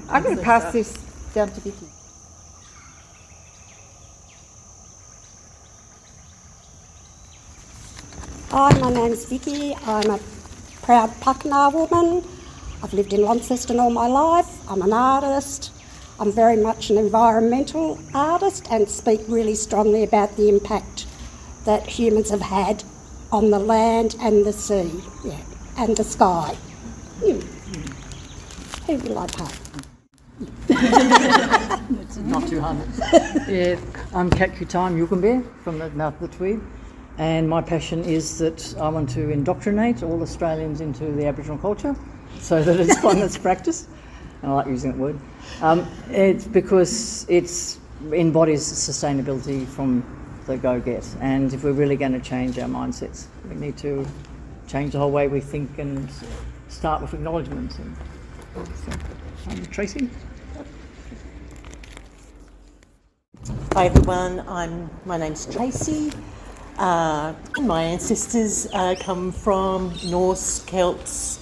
I'm going to pass this down to Vicky. Hi, my name's Vicky. I'm a proud Pucknar woman. I've lived in Launceston all my life. I'm an artist. I'm very much an environmental artist and speak really strongly about the impact that humans have had on the land and the sea, and the sky. Who will I pay? It's not 200. Yeah, I'm Kat Kutam Yukumbe from the mouth of the Tweed, and my passion is that I want to indoctrinate all Australians into the Aboriginal culture so that it's one that's practiced, and I like using that word. It's because it embodies sustainability from the go-get, and if we're really going to change our mindsets, we need to change the whole way we think and start with acknowledgements. Tracy? Hi everyone, my name's Tracy. My ancestors come from Norse, Celts,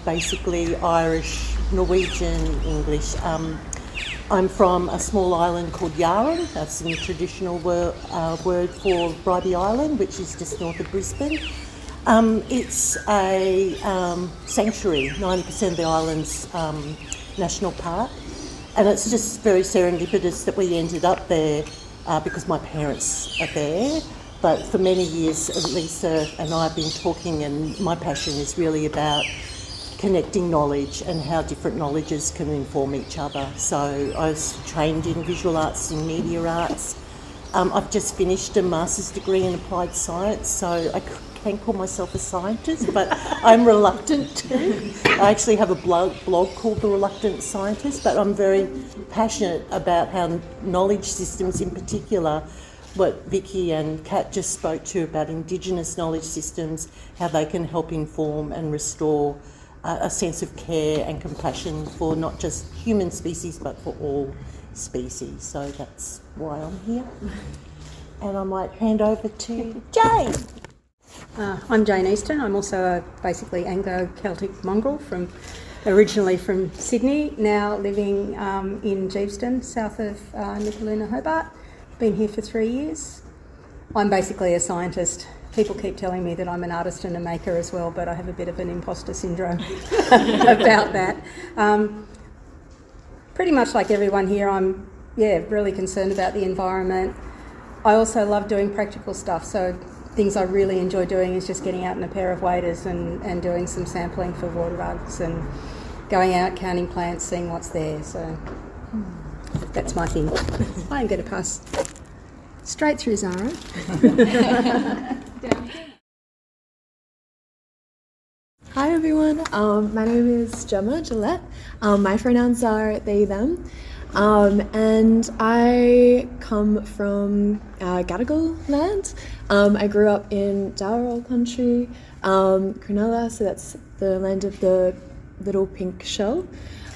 basically Irish, Norwegian, English. I'm from a small island called Yaren. That's the traditional word for Bribie Island, which is just north of Brisbane. It's a sanctuary, 90% of the island's national park, and it's just very serendipitous that we ended up there because my parents are there. But for many years, Lisa and I have been talking, and my passion is really about connecting knowledge and how different knowledges can inform each other. So I was trained in visual arts and media arts. I've just finished a master's degree in applied science, so I can't call myself a scientist, but I'm reluctant to. I actually have a blog called The Reluctant Scientist, but I'm very passionate about how knowledge systems in particular, what Vicky and Kat just spoke to about Indigenous knowledge systems, how they can help inform and restore a sense of care and compassion for not just human species but for all species. So that's why I'm here. And I might hand over to Jane. I'm Jane Easton. I'm also basically Anglo-Celtic mongrel originally from Sydney, now living in Geeveston, south of Nicoluna, Hobart. Been here for 3 years. I'm basically a scientist. People keep telling me that I'm an artist and a maker as well, but I have a bit of an imposter syndrome about that. Pretty much like everyone here, I'm really concerned about the environment. I also love doing practical stuff, so things I really enjoy doing is just getting out in a pair of waders and doing some sampling for water bugs and going out, counting plants, seeing what's there. So that's my thing. I'm going to pass straight through Zara. Hi everyone, my name is Gemma Gillette. My pronouns are they, them. And I come from Gadigal land. I grew up in Daryl country, Cronulla, so that's the land of the little pink shell.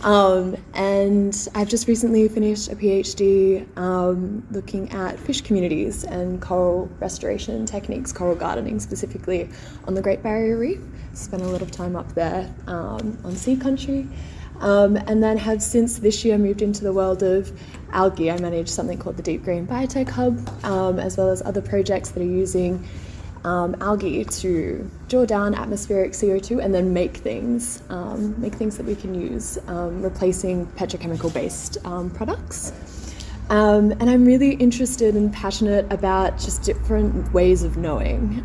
And I've just recently finished a PhD looking at fish communities and coral restoration techniques, coral gardening specifically on the Great Barrier Reef. Spent a lot of time up there on sea country. And then have since this year moved into the world of algae. I manage something called the Deep Green Biotech Hub, as well as other projects that are using algae to draw down atmospheric CO2 and then make things that we can use, replacing petrochemical-based products. And I'm really interested and passionate about just different ways of knowing,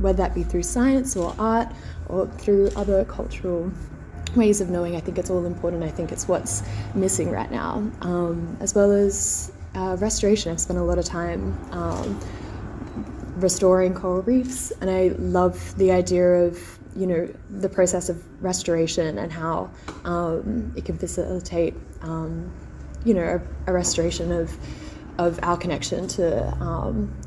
whether that be through science or art or through other cultural ways of knowing. I think it's all important. I think it's what's missing right now, as well as restoration. I've spent a lot of time restoring coral reefs, and I love the idea of the process of restoration and how it can facilitate a restoration of our connection to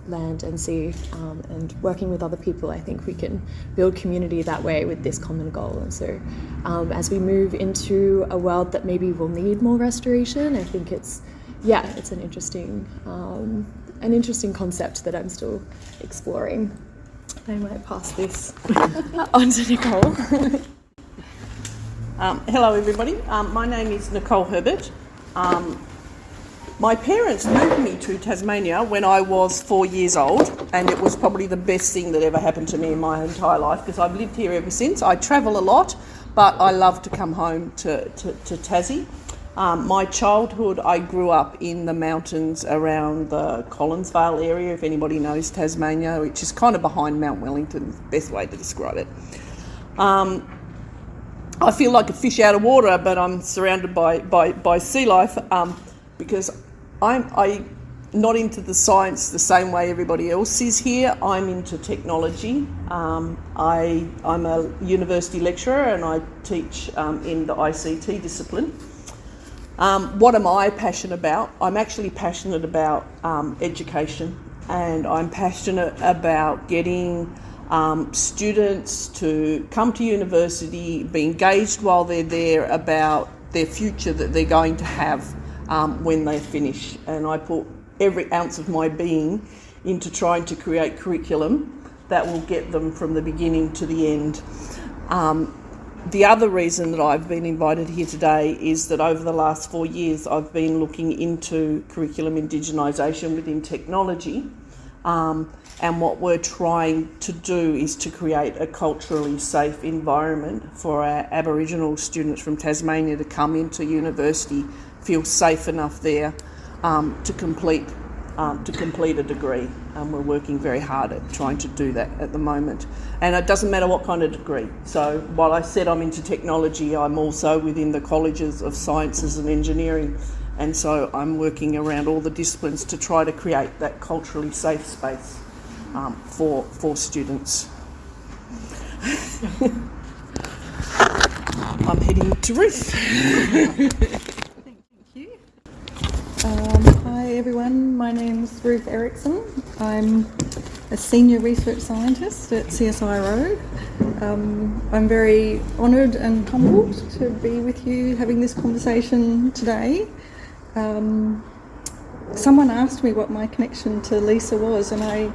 land and sea, and working with other people. I think we can build community that way with this common goal. And so as we move into a world that maybe will need more restoration, I think it's an interesting concept that I'm still exploring. I might pass this on to Nicole. Hello everybody, my name is Nicole Herbert. My parents moved me to Tasmania when I was 4 years old, and it was probably the best thing that ever happened to me in my entire life because I've lived here ever since. I travel a lot, but I love to come home to Tassie. My childhood, I grew up in the mountains around the Collinsvale area, if anybody knows Tasmania, which is kind of behind Mount Wellington, the best way to describe it. I feel like a fish out of water, but I'm surrounded by sea life because I'm not into the science the same way everybody else is here. I'm into technology. I'm a university lecturer and I teach in the ICT discipline. What am I passionate about? I'm actually passionate about education, and I'm passionate about getting students to come to university, be engaged while they're there about their future that they're going to have when they finish. And I put every ounce of my being into trying to create curriculum that will get them from the beginning to the end. The other reason that I've been invited here today is that over the last 4 years I've been looking into curriculum indigenisation within technology, and what we're trying to do is to create a culturally safe environment for our Aboriginal students from Tasmania to come into university, feel safe enough there to complete a degree. We're working very hard at trying to do that at the moment. And it doesn't matter what kind of degree. So while I said I'm into technology, I'm also within the colleges of sciences and engineering. And so I'm working around all the disciplines to try to create that culturally safe space for students. I'm heading to Ruth. Hi everyone, my name's Ruth Erickson. I'm a senior research scientist at CSIRO. I'm very honoured and humbled to be with you having this conversation today. Someone asked me what my connection to Lisa was, and I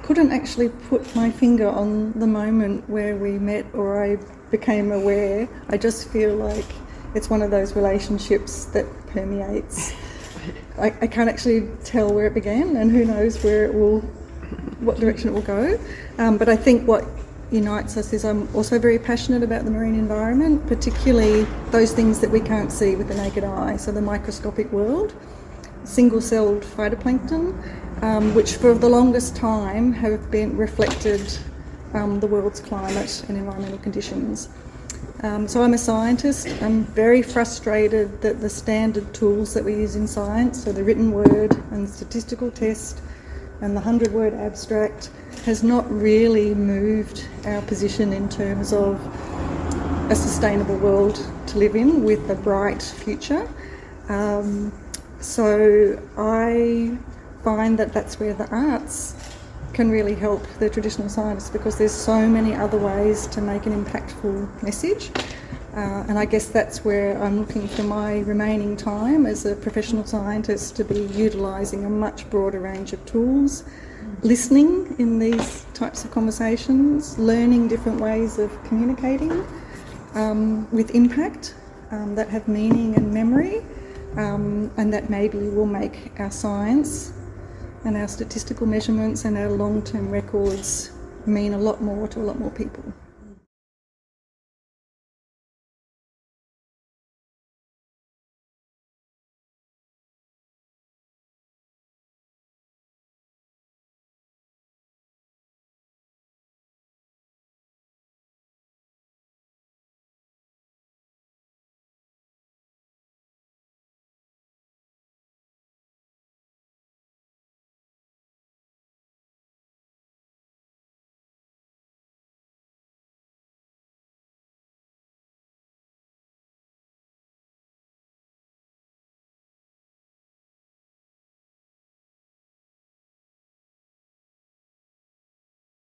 couldn't actually put my finger on the moment where we met or I became aware. I just feel like it's one of those relationships that permeates. I can't actually tell where it began, and who knows what direction it will go. But I think what unites us is I'm also very passionate about the marine environment, particularly those things that we can't see with the naked eye, so the microscopic world, single-celled phytoplankton, which for the longest time have been reflected the world's climate and environmental conditions. So I'm a scientist. I'm very frustrated that the standard tools that we use in science, so the written word and the statistical test and the 100-word abstract, has not really moved our position in terms of a sustainable world to live in with a bright future. So I find that that's where the arts can really help the traditional scientists, because there's so many other ways to make an impactful message. And I guess that's where I'm looking for my remaining time as a professional scientist, to be utilising a much broader range of tools, listening in these types of conversations, learning different ways of communicating with impact that have meaning and memory, and that maybe will make our science and our statistical measurements and our long-term records mean a lot more to a lot more people.